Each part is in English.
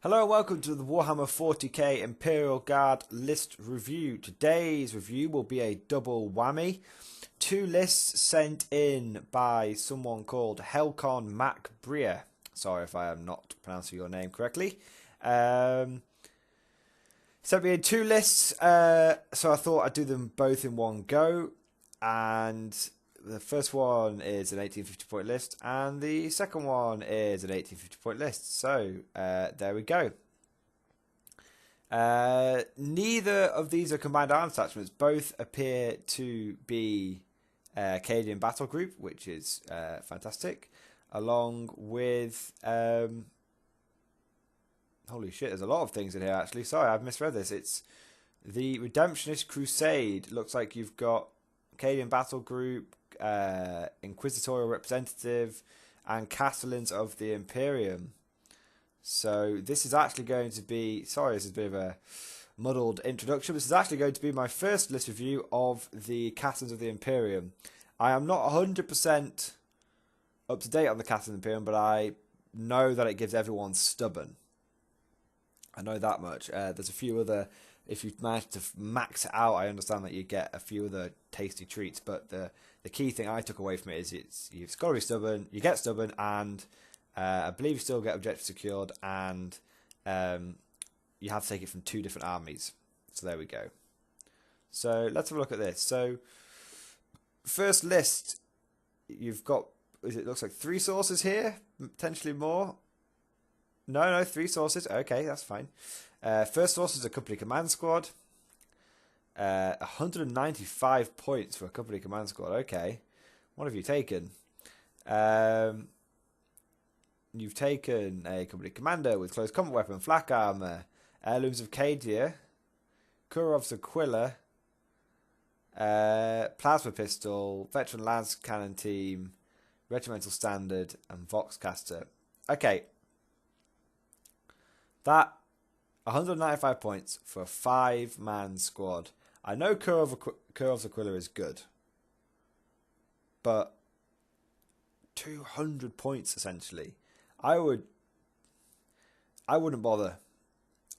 Hello and welcome to the Warhammer 40k Imperial Guard list review. Today's review will be a double whammy. Two lists sent in by someone called Helcon Mac Breer. Sorry if I am not pronouncing your name correctly. Sent me in two lists, so I thought I'd do them both in one go. And the first one is an 1850 point list, and the second one is an 1850 point list. So there we go. Neither of these are combined arms attachments. Both appear to be Cadian Battle Group, which is fantastic. Along with holy shit, there's a lot of things in here actually. Sorry, I've misread this. It's the Redemptionist Crusade. Looks like you've got Cadian Battle Group, Inquisitorial Representative, and Castellans of the Imperium. So this is actually going to be, sorry, this is a bit of a muddled introduction. This is actually going to be my first list review of the Castellans of the Imperium. I am not 100% up to date on the Castellans of the Imperium, but I know that it gives everyone stubborn. I know that much. There's a few other, if you manage to max it out, I understand that you get a few other tasty treats, but the key thing I took away from it is you've got to be stubborn, you get stubborn, and I believe you still get objectives secured, and you have to take it from two different armies. So there we go. So let's have a look at this. So first list, you've got, it looks like 3 sources here, potentially more. No, 3 sources. Okay, that's fine. First source is a company command squad. 195 points for a company command squad. Okay. What have you taken? You've taken a company commander with close combat weapon, flak armor, heirlooms of Cadia, Kurov's Aquila, plasma pistol, veteran lance cannon team, regimental standard, and voxcaster. Okay. That 195 points for a 5-man squad. I know Kurov's Aquila is good, but 200 points essentially. I wouldn't bother.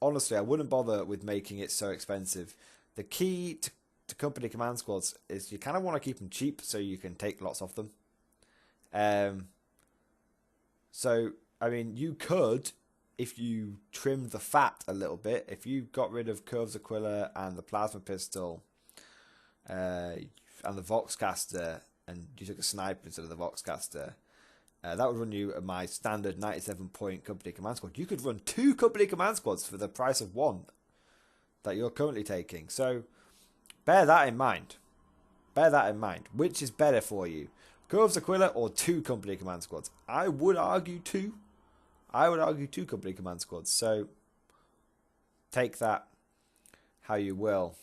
Honestly, I wouldn't bother with making it so expensive. The key to company command squads is you kind of want to keep them cheap so you can take lots of them. So, I mean, you could, if you trimmed the fat a little bit, if you got rid of Kurov's Aquila and the plasma pistol and the voxcaster, and you took a sniper instead of the voxcaster, that would run you my standard 97-point company command squad. You could run 2 company command squads for the price of 1 that you're currently taking. So bear that in mind. Bear that in mind. Which is better for you? Kurov's Aquila or 2 company command squads? I would argue 2. I would argue 2 company command squads. So take that how you will.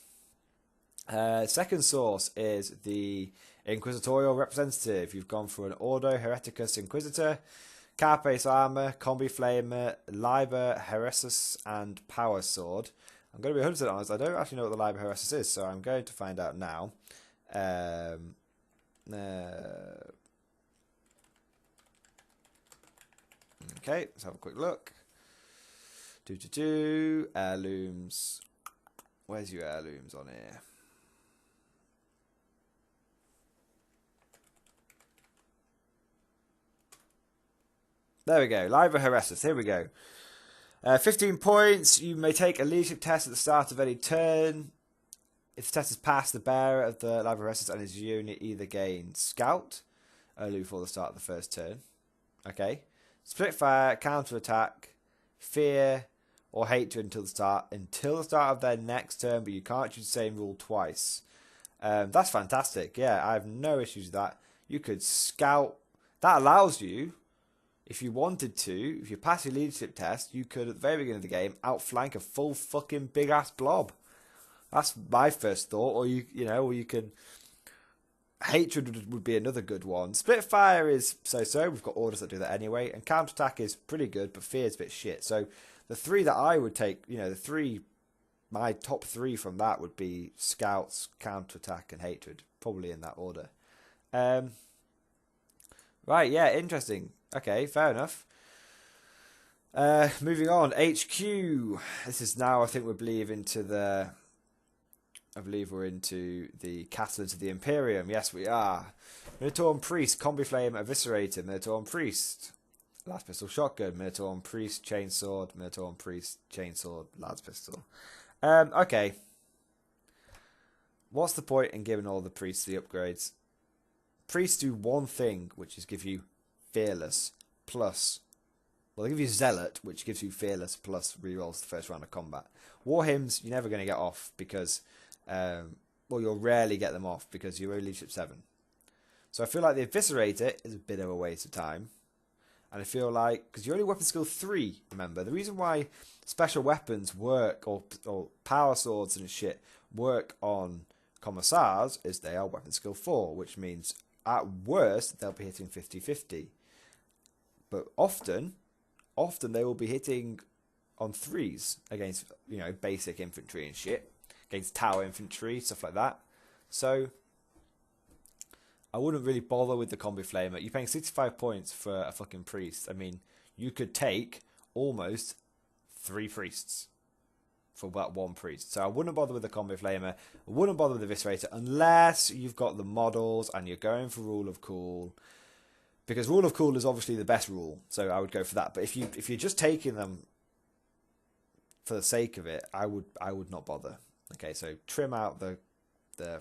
Second source is the Inquisitorial Representative. You've gone for an Ordo Hereticus Inquisitor, Carapace Armor, Combi Flamer, Liber Heresus, and Power Sword. I'm going to be 100% honest, I don't actually know what the Liber Heresus is, so I'm going to find out now. Okay, let's have a quick look. Heirlooms. Where's your heirlooms on here? There we go. Liber Heresus. Here we go. 15 points. You may take a leadership test at the start of any turn. If the test is passed, the bearer of the Liber Heresus and his unit either gains Scout early before the start of the first turn. Okay. Split fire, counter attack, fear, or hatred until the start of their next turn, but you can't use the same rule twice. That's fantastic. Yeah, I have no issues with that. You could scout. That allows you, if you wanted to, if you pass your leadership test, you could at the very beginning of the game outflank a full fucking big ass blob. That's my first thought. Or you can. Hatred would be another good one. Split fire is so-so. We've got orders that do that anyway. And counterattack is pretty good, but fear is a bit shit. So the 3 that I would take, my top 3 from that would be scouts, counterattack, and hatred. Probably in that order. Right, yeah, interesting. Okay, fair enough. Moving on, HQ. This is now, I think we believe into the. I believe we're into the Catalans of the Imperium. Yes, we are. Minotaur Priest, Combi Flame, Eviscerator, Minotaur Priest, Last Pistol Shotgun, Minotaur Priest, Chainsword, Minotaur Priest, Chainsword, Last Pistol. Okay. What's the point in giving all the priests the upgrades? Priests do one thing, which is give you Fearless plus. Well, they give you Zealot, which gives you Fearless plus rerolls the first round of combat. War Hymns, you're never going to get off because, well, you'll rarely get them off because you're only leadership 7. So I feel like the Eviscerator is a bit of a waste of time. And I feel like, because you're only weapon skill 3, remember, the reason why special weapons work, or power swords and shit, work on Commissars is they are weapon skill 4, which means at worst they'll be hitting 50-50. But often they will be hitting on 3s against, you know, basic infantry and shit, against tower infantry, stuff like that. So I wouldn't really bother with the Combi Flamer. You're paying 65 points for a fucking priest. I mean, you could take almost 3 priests for about 1 priest. So I wouldn't bother with the Combi Flamer. I wouldn't bother with the Eviscerator unless you've got the models and you're going for Rule of Cool. Because Rule of Cool is obviously the best rule, so I would go for that. But if you're just taking them for the sake of it, I would not bother. Okay, so trim out the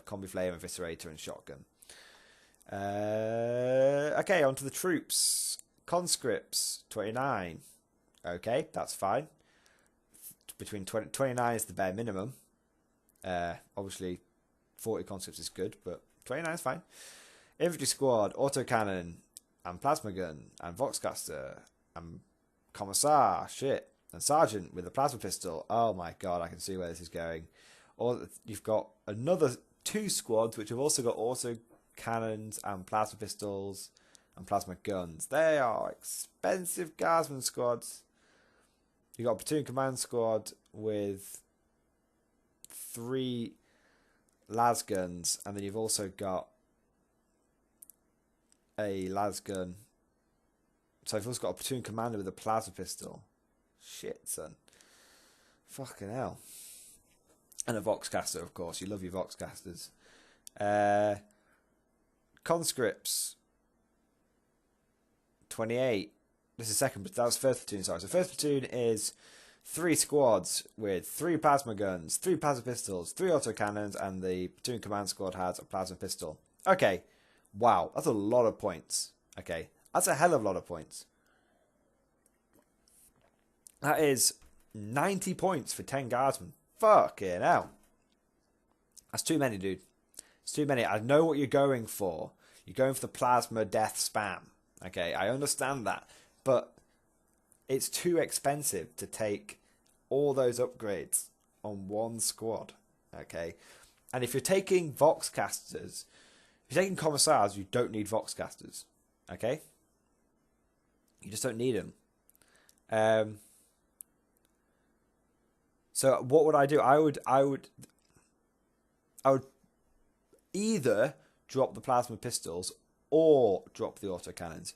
Combi Flame, Eviscerator, and Shotgun. Okay, on to the troops. Conscripts, 29. Okay, that's fine. Between 29 is the bare minimum. Obviously, 40 conscripts is good, but 29 is fine. Infantry squad, autocannon, and plasma gun, and voxcaster, and commissar, shit, and sergeant with a plasma pistol. Oh my god, I can see where this is going. Or you've got another 2 squads which have also got auto cannons and plasma pistols and plasma guns. They are expensive guardsman squads. You've got a platoon command squad with 3 las guns, and then you've also got a las gun. So you've also got a platoon commander with a plasma pistol. Shit, son. Fucking hell. And a voxcaster, of course. You love your voxcasters. Conscripts, 28. This is second, but that was first platoon, sorry. So first platoon is 3 squads with 3 plasma guns, 3 plasma pistols, 3 autocannons, and the platoon command squad has a plasma pistol. Okay, wow, that's a lot of points. Okay, that's a hell of a lot of points. That is 90 points for 10 guardsmen. Fucking hell. That's too many, dude. It's too many. I know what you're going for. You're going for the plasma death spam. Okay, I understand that. But it's too expensive to take all those upgrades on 1 squad. Okay? And if you're taking voxcasters, if you're taking commissars, you don't need voxcasters. Okay? You just don't need them. So what would I do? I would either drop the plasma pistols or drop the autocannons.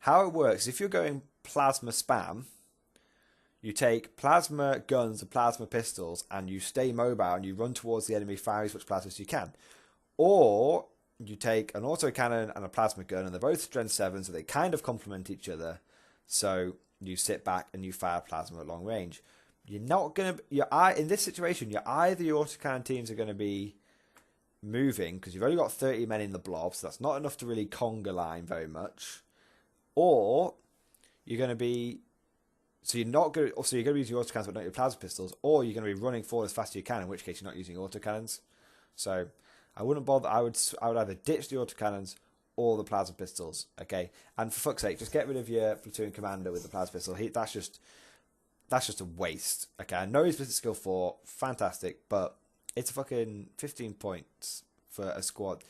How it works, if you're going plasma spam, you take plasma guns and plasma pistols and you stay mobile and you run towards the enemy, fire as much plasma as you can. Or you take an autocannon and a plasma gun and they're both strength 7, so they kind of complement each other. So you sit back and you fire plasma at long range. You're not going to... in this situation, either your autocannon teams are going to be moving, because you've only got 30 men in the blob, so that's not enough to really conga line very much. Or you're going to be... So you're going to use your autocannons but not your plasma pistols, or you're going to be running forward as fast as you can, in which case you're not using autocannons. So I wouldn't bother. I would either ditch the autocannons or the plasma pistols. Okay, and for fuck's sake, just get rid of your platoon commander with the plasma pistol. That's just a waste. Okay, I know he's business skill 4, fantastic, but it's a fucking 15 points for a squad.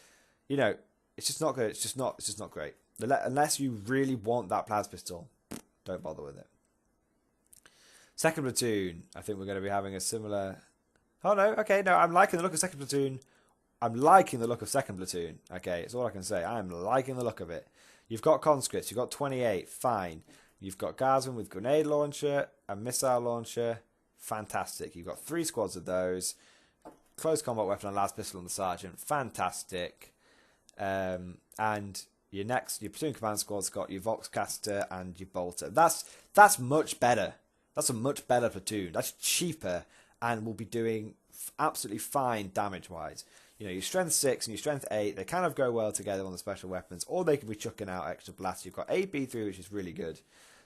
You know, it's just not good. It's just not great. Unless you really want that plasma pistol, don't bother with it. Second platoon, I think we're going to be having a similar... Oh, no, okay, no, I'm liking the look of second platoon. I'm liking the look of second platoon. Okay, it's all I can say. I'm liking the look of it. You've got conscripts, you've got 28, fine. You've got Guardsmen with grenade launcher and missile launcher. Fantastic. You've got 3 squads of those. Close combat weapon and last pistol on the sergeant. Fantastic. And your platoon command squad's got your Voxcaster and your Bolter. That's much better. That's a much better platoon. That's cheaper and will be doing absolutely fine damage-wise. Your strength 6 and your strength 8, they kind of go well together on the special weapons, or they could be chucking out extra blasts. You've got AB3, which is really good.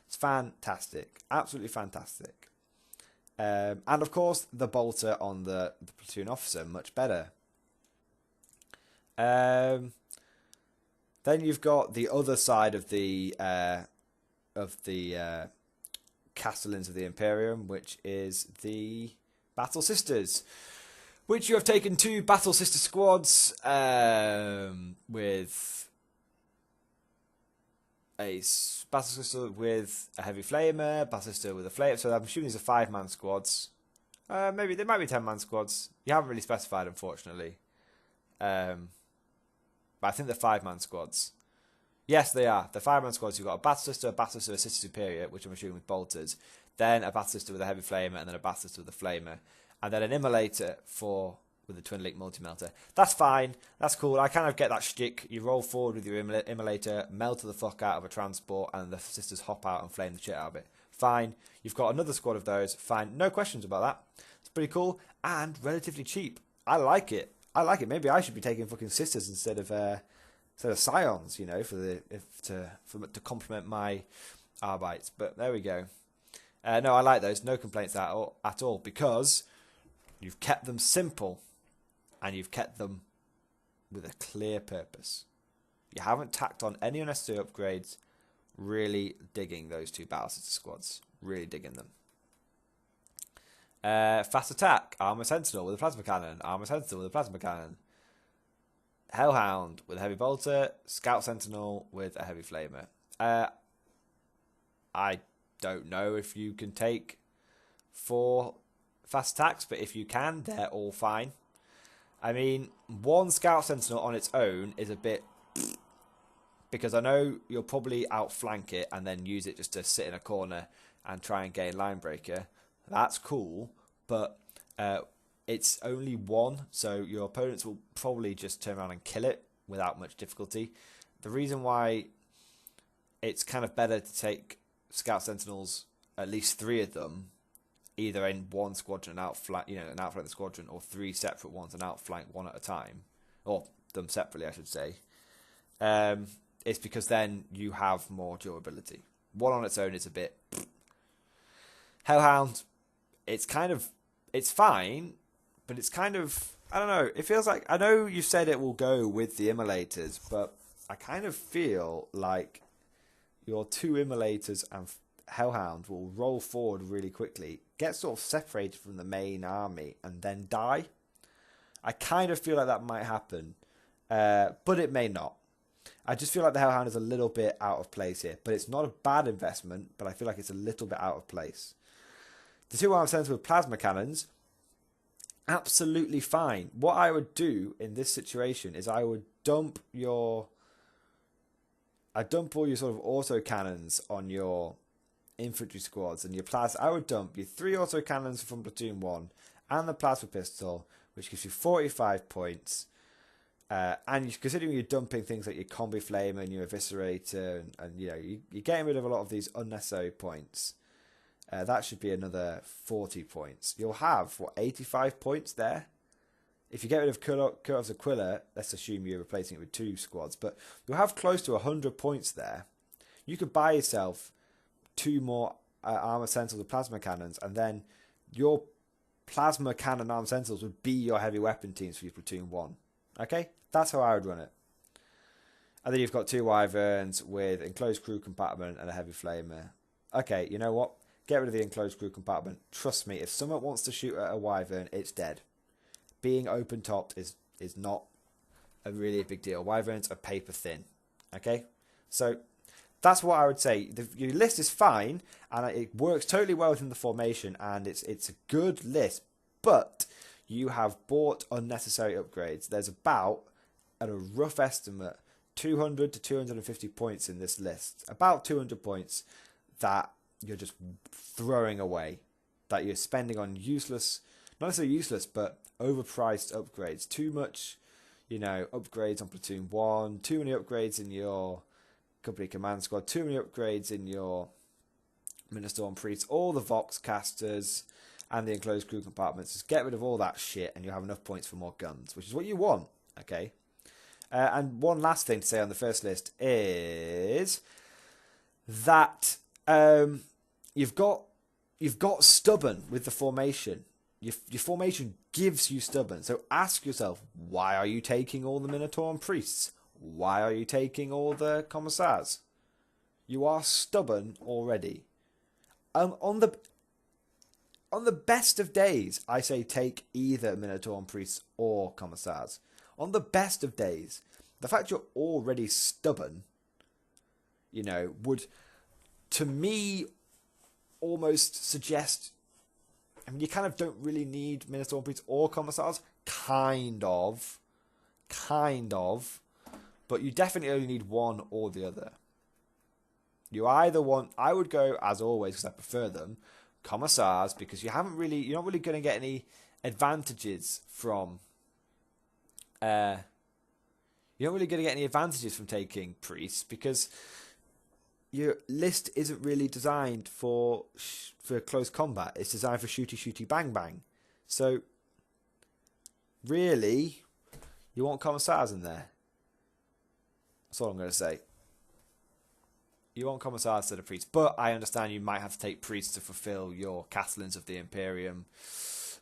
It's fantastic. Absolutely fantastic. And of course, the bolter on the platoon officer, much better. Then you've got the other side of the Castellans of the Imperium, which is the Battle Sisters, which you have taken 2 Battle Sister squads with a Battle Sister with a Heavy Flamer, Battle Sister with a Flamer. So I'm assuming these are 5-man squads. Maybe they might be 10-man squads. You haven't really specified, unfortunately. But I think they're 5-man squads. Yes, they are. They're 5-man squads. You've got a Battle Sister, a Sister Superior, which I'm assuming with bolters. Then a Battle Sister with a Heavy Flamer, and then a Battle Sister with a Flamer. And then an Immolator with a Twin Link Multi-Melter. That's fine. That's cool. I kind of get that shtick. You roll forward with your Immolator, melter the fuck out of a transport, and the sisters hop out and flame the shit out of it. Fine. You've got another squad of those. Fine. No questions about that. It's pretty cool and relatively cheap. I like it. Maybe I should be taking fucking sisters instead of scions, to complement my Arbites. But there we go. No, I like those. No complaints at all because you've kept them simple and you've kept them with a clear purpose. You haven't tacked on any unnecessary upgrades. Really digging those 2 Battle Sister squads. Really digging them. Fast attack. Armor Sentinel with a plasma cannon. Armor Sentinel with a plasma cannon. Hellhound with a heavy bolter. Scout Sentinel with a heavy flamer. I don't know if you can take 4 fast attacks, but if you can, they're all fine. I mean, 1 Scout Sentinel on its own is a bit... because I know you'll probably outflank it and then use it just to sit in a corner and try and gain line breaker. That's cool, but it's only 1, so your opponents will probably just turn around and kill it without much difficulty. The reason why it's kind of better to take Scout Sentinels, at least 3 of them, either in one squadron and outflank the squadron, or 3 separate ones and outflank one at a time, or them separately, I should say. It's because then you have more durability. 1 on its own is a bit. Hellhound, it's fine, but it's kind of, I don't know. It feels like, I know you said it will go with the Immolators, but I kind of feel like your 2 Immolators and Hellhound will roll forward really quickly, get sort of separated from the main army, and then die. I kind of feel like that might happen, but it may not. I just feel like the Hellhound is a little bit out of place here, but it's not a bad investment, but I feel like it's a little bit out of place. The 2 arm sensors with plasma cannons, absolutely fine. What I would do in this situation is I would dump all your sort of auto cannons on your infantry squads and your I would dump your 3 auto cannons from platoon 1 and the plasma pistol, which gives you 45 points. And considering you're dumping things like your combi flame and your eviscerator, and you're getting rid of a lot of these unnecessary points. That should be another 40 points. You'll have 85 points there. If you get rid of Kurtov's Aquila, let's assume you're replacing it with 2 squads, but you'll have close to 100 points there. You could buy yourself 2 more armor sentinels with plasma cannons, and then your plasma cannon armor sentinels would be your heavy weapon teams for your platoon 1. Okay, that's how I would run it. And then you've got 2 wyverns with enclosed crew compartment and a heavy flamer. Okay, you know what? Get rid of the enclosed crew compartment. Trust me, if someone wants to shoot at a wyvern, it's dead. Being open-topped is not a really big deal. Wyverns are paper thin. Okay? So, that's what I would say. Your list is fine, and it works totally well within the formation, and it's a good list, but you have bought unnecessary upgrades. There's about, at a rough estimate, 200 to 250 points in this list. About 200 points that you're just throwing away, that you're spending on useless, not necessarily useless, but overpriced upgrades. Too much, upgrades on Platoon 1, too many upgrades in your Company Command Squad, too many upgrades in your Minister and Priests, all the Vox casters, and the enclosed crew compartments. Just get rid of all that shit and you'll have enough points for more guns, which is what you want, okay? And one last thing to say on the first list is that you've got stubborn with the formation. Your formation gives you stubborn. So ask yourself, why are you taking all the Minotaur and Priests? Why are you taking all the Commissars? You are stubborn already. On the best of days, I say take either Minotaur and Priests or Commissars. On the best of days, the fact you're already stubborn, would, to me, almost suggest, you kind of don't really need Minotaur and Priests or Commissars. Kind of. But you definitely only need one or the other. You either want, I would go, as always, because I prefer them, Commissars, because you're not really going to get any advantages from you're not really going to get any advantages from taking Priests, because your list isn't really designed for close combat. It's designed for shooty bang bang. So really, you want Commissars in there. That's all I'm going to say. You want Commissars instead of Priests, but I understand you might have to take Priests to fulfill your Castellans of the Imperium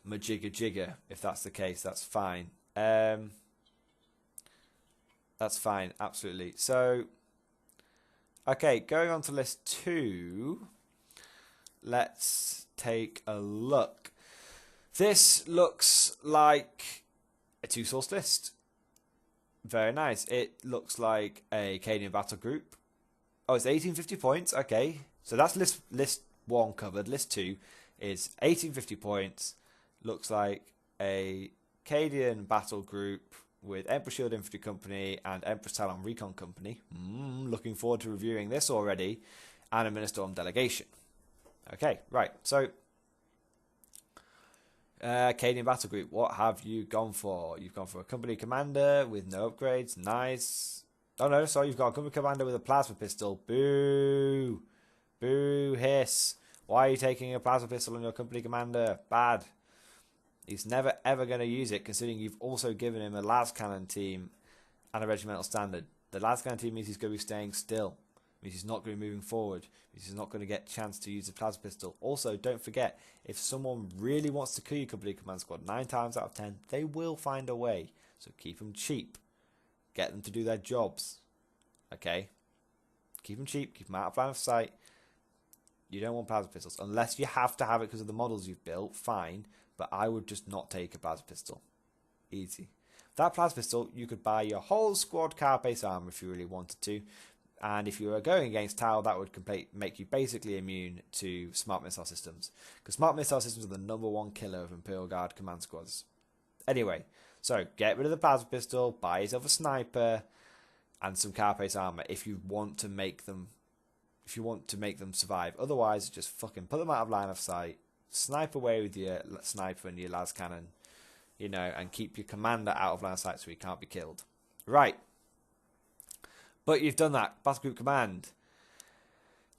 majigga jigger. If that's the case, that's fine. That's fine, absolutely. So, okay, going on to list 2, let's take a look. This looks like a 2-source list. Very nice. It looks like a Cadian battle group. Oh, it's 1850 points. Okay, so that's list 1 covered. List 2 is 1850 points. Looks like a Cadian battle group with Emperor Shield Infantry Company and Empress Talon Recon Company. Looking forward to reviewing this already. And a Ministorm delegation. Okay, right. So, Cadian battle group. What have you gone for? You've gone for a company commander with no upgrades. Nice. Oh no, sorry. You've got a company commander with a plasma pistol. Boo. Boo, hiss. Why are you taking a plasma pistol on your company commander? Bad. He's never ever going to use it, considering you've also given him a las cannon team and a regimental standard. The las cannon team means he's going to be staying still. It means he's not going to be moving forward. It means he's not going to get a chance to use the plasma pistol. Also, don't forget, if someone really wants to kill your company command squad, 9 times out of 10, they will find a way. So keep them cheap. Get them to do their jobs. Okay? Keep them cheap. Keep them out of line of sight. You don't want plasma pistols. Unless you have to have it because of the models you've built, fine. But I would just not take a plasma pistol. Easy. That plasma pistol, you could buy your whole squad carapace armor if you really wanted to. And if you were going against Tau, that would make you basically immune to smart missile systems. Because smart missile systems are the #1 killer of Imperial Guard command squads. Anyway, so get rid of the plasma pistol, buy yourself a sniper, and some carapace armor if you want to make them survive. Otherwise, just fucking put them out of line of sight. Snipe away with your sniper and your las cannon, and keep your commander out of line of sight so he can't be killed. Right. But you've done that. Battle group command.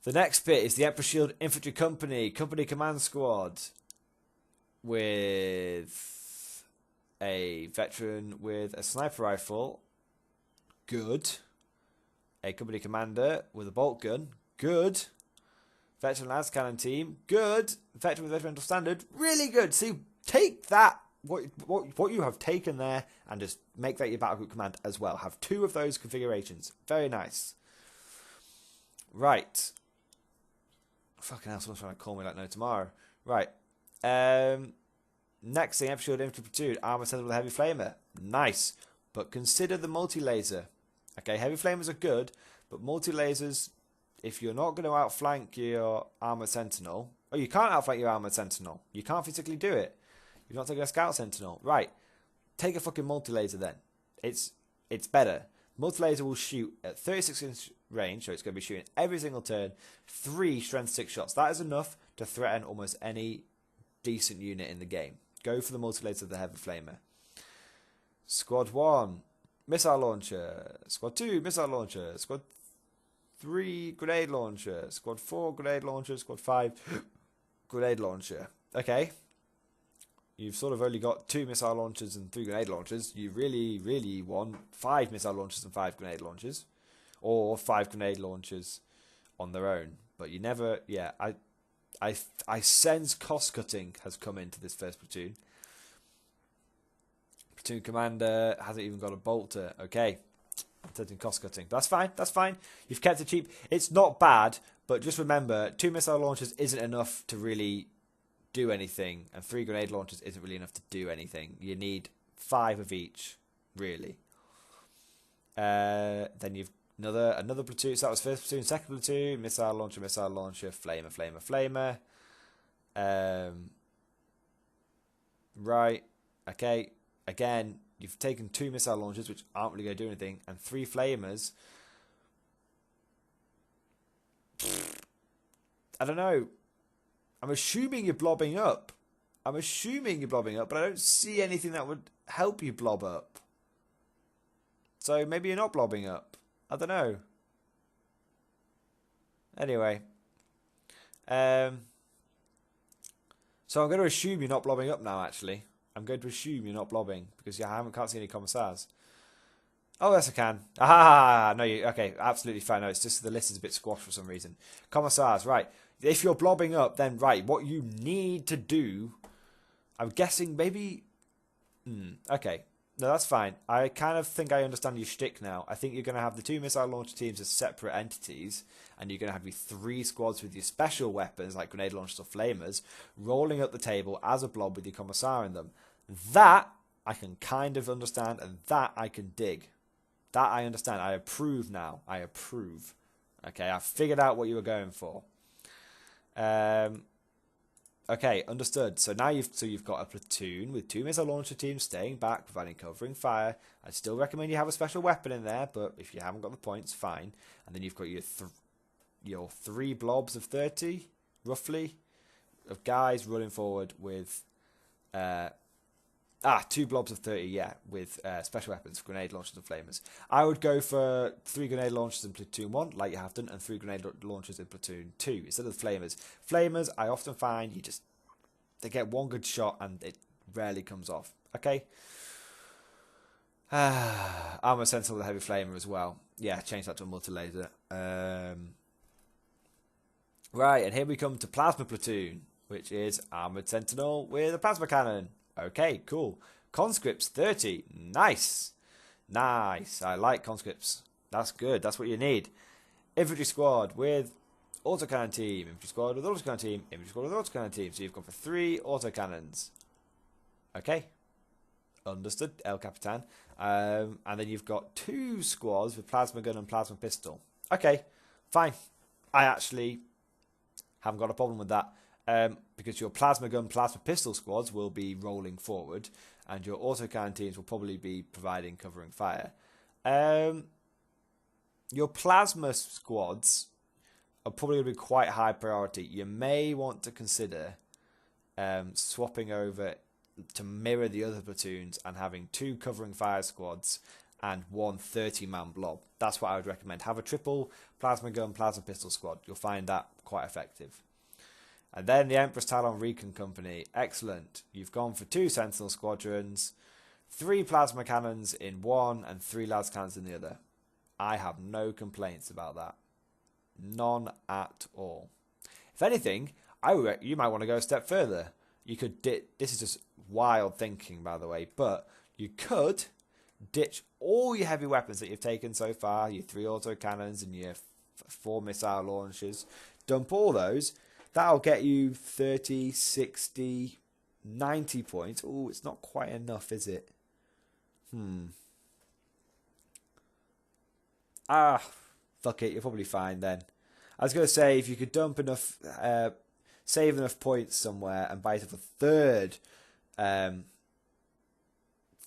The next bit is the Emperor Shield Infantry Company command squad with a veteran with a sniper rifle. Good. A company commander with a bolt gun. Good. Veteran las cannon team, good. Veteran with regimental standard, really good. See, take that, what you have taken there, and just make that your battle group command as well. Have 2 of those configurations. Very nice. Right. Fucking hell, someone's trying to call me like no tomorrow. Right. Next thing, Emperor Shield Infantry Platoon, armor sensible with a heavy flamer. Nice. But consider the multi-laser. Okay, heavy flamers are good, but multi-lasers, if you're not going to outflank your armored sentinel, you can't outflank your armored sentinel. You can't physically do it. You're not taking a scout sentinel. Right. Take a fucking multi-laser then. It's better. Multi-laser will shoot at 36-inch range, so it's going to be shooting every single turn 3 strength 6 shots. That is enough to threaten almost any decent unit in the game. Go for the multi-laser of the Heavy Flamer. Squad 1, missile launcher. Squad 2, missile launcher. Squad 3, grenade launcher. Squad 4, grenade launcher. Squad 5, grenade launcher. Okay. You've sort of only got 2 missile launchers and 3 grenade launchers. You really, really want 5 missile launchers and 5 grenade launchers. Or 5 grenade launchers on their own. But you never... Yeah, I sense cost cutting has come into this first platoon. Platoon commander hasn't even got a bolter. Okay. I'm cost cutting. That's fine. That's fine. You've kept it cheap. It's not bad, but just remember, 2 missile launchers isn't enough to really do anything, and 3 grenade launchers isn't really enough to do anything. You need 5 of each, really. Then you've another platoon. So that was first platoon, second platoon, missile launcher, flamer. Right. Okay. Again, you've taken 2 missile launchers, which aren't really going to do anything, and 3 flamers. I don't know. I'm assuming you're blobbing up. but I don't see anything that would help you blob up. So maybe you're not blobbing up. I don't know. Anyway. So I'm going to assume you're not blobbing up now, actually. I'm going to assume you're not blobbing, because can't see any commissars. Oh, yes, I can. Ah, no, okay, absolutely fine. No, it's just the list is a bit squashed for some reason. Commissars, right. If you're blobbing up, then, right, what you need to do, I'm guessing maybe... okay. No, that's fine. I kind of think I understand your shtick now. I think you're going to have the 2 missile launcher teams as separate entities, and you're going to have your 3 squads with your special weapons, like grenade launchers or flamers, rolling up the table as a blob with your commissar in them. That I can kind of understand, and that I can dig. That I understand. I approve now. I approve. Okay, I figured out what you were going for. Okay, understood. So now you've got a platoon with 2 missile launcher teams staying back, providing covering fire. I still recommend you have a special weapon in there, but if you haven't got the points, fine. And then you've got your 3 blobs of 30, roughly, of guys running forward with 2 blobs of 30, yeah, with special weapons, grenade launchers and flamers. I would go for 3 grenade launchers in platoon 1, like you have done, and 3 grenade launchers in platoon 2, instead of the flamers. Flamers, I often find they get one good shot and it rarely comes off. Okay? Armor Sentinel with a heavy flamer as well. Yeah, change that to a multi-laser. Right, and here we come to Plasma Platoon, which is Armored Sentinel with a plasma cannon. Okay, cool. Conscripts 30. Nice. Nice. I like conscripts. That's good. That's what you need. Infantry squad with autocannon team. Infantry squad with autocannon team. Infantry squad with autocannon team. So you've gone for 3 autocannons. Okay. Understood, El Capitan. And then you've got 2 squads with plasma gun and plasma pistol. Okay, fine. I actually haven't got a problem with that. Because your plasma gun, plasma pistol squads will be rolling forward, and your autocannon teams will probably be providing covering fire. Your plasma squads are probably going to be quite high priority. You may want to consider swapping over to mirror the other platoons and having 2 covering fire squads and 1 30-man blob. That's what I would recommend. Have a triple plasma gun, plasma pistol squad. You'll find that quite effective. And then the Empress Talon Recon Company. Excellent. You've gone for 2 Sentinel Squadrons, 3 plasma cannons in one, and 3 las cannons in the other. I have no complaints about that. None at all. If anything, you might want to go a step further. You could this is just wild thinking, by the way, but you could ditch all your heavy weapons that you've taken so far, your 3 autocannons and your 4 missile launchers. Dump all those. That'll get you 30, 60, 90 points. Oh, it's not quite enough, is it? Fuck it. You're probably fine then. I was going to say, if you could dump enough, save enough points somewhere and buy yourself a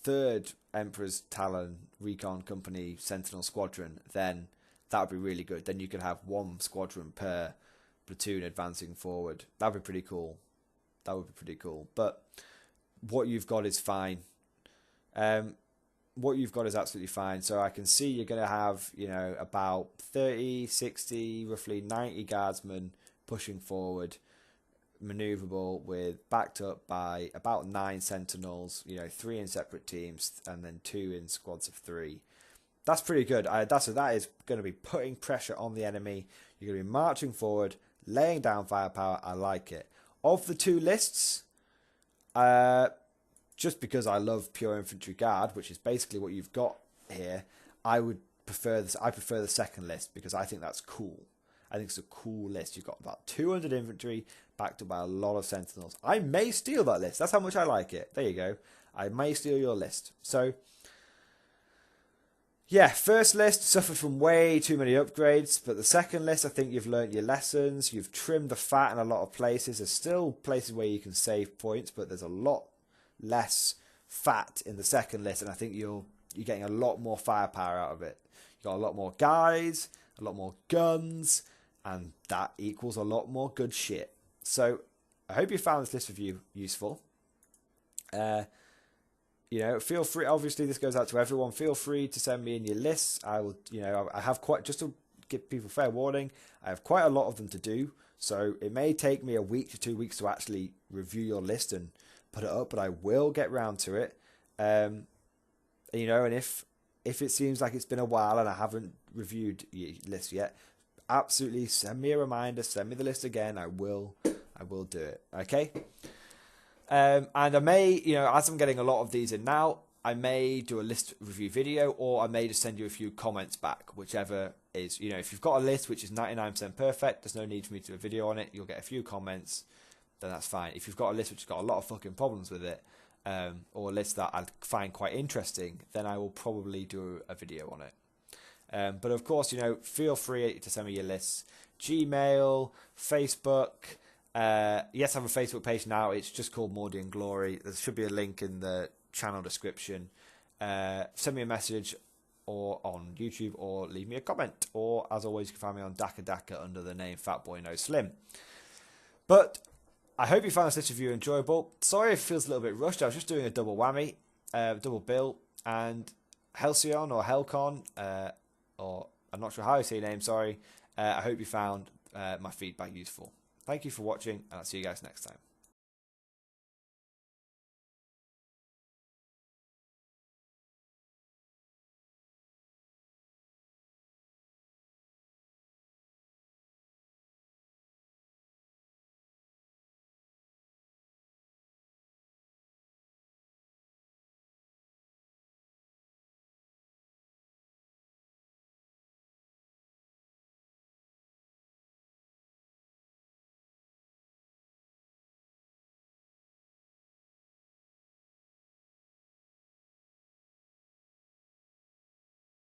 third Emperor's Talon Recon Company Sentinel Squadron, then that would be really good. Then you could have one squadron per platoon advancing forward. That would be pretty cool. That would be pretty cool. But what you've got is fine. What you've got is absolutely fine. So I can see you're going to have, you know, about 30, 60, roughly 90 guardsmen pushing forward, maneuverable, with backed up by about 9 sentinels, you know, 3 in separate teams and then 2 in squads of 3. That's pretty good. That is going to be putting pressure on the enemy. You're going to be marching forward, laying down firepower. I like it. Of the 2 lists, just because I love pure infantry guard, which is basically what you've got here, I prefer the second list because I think that's cool. I think it's a cool list. You've got about 200 infantry backed up by a lot of sentinels. I may steal that list. That's how much I like it. There you go. I may steal your list. So, yeah, first list suffered from way too many upgrades, but the second list, I think you've learnt your lessons. You've trimmed the fat in a lot of places. There's still places where you can save points, but there's a lot less fat in the second list, and I think you're getting a lot more firepower out of it. You've got a lot more guys, a lot more guns, and that equals a lot more good shit. So I hope you found this list review useful. You know, feel free, obviously this goes out to everyone, feel free to send me in your lists. I will, you know, I have quite, just to give people fair warning, I have quite a lot of them to do, so it may take me a week to 2 weeks to actually review your list and put it up, but I will get round to it. You know, and if it seems like it's been a while and I haven't reviewed your list yet, absolutely send me a reminder, send me the list again. I will do it. Okay. And I may, you know, as I'm getting a lot of these in now, I may do a list review video, or I may just send you a few comments back, whichever is, you know, if you've got a list which is 99% perfect, there's no need for me to do a video on it. You'll get a few comments, then that's fine. If you've got a list which has got a lot of fucking problems with it, or a list that I find quite interesting, then I will probably do a video on it. But of course, you know, feel free to send me your lists. Gmail, Facebook. Yes, I have a Facebook page now. It's just called Mordian Glory. There should be a link in the channel description. Send me a message or on YouTube, or leave me a comment. Or, as always, you can find me on Daka under the name Fatboy No Slim. But I hope you found this list review enjoyable. Sorry if it feels a little bit rushed. I was just doing a double whammy, double bill, and Halcyon or Helcon, or I'm not sure how I say your name, sorry. I hope you found my feedback useful. Thank you for watching, and I'll see you guys next time.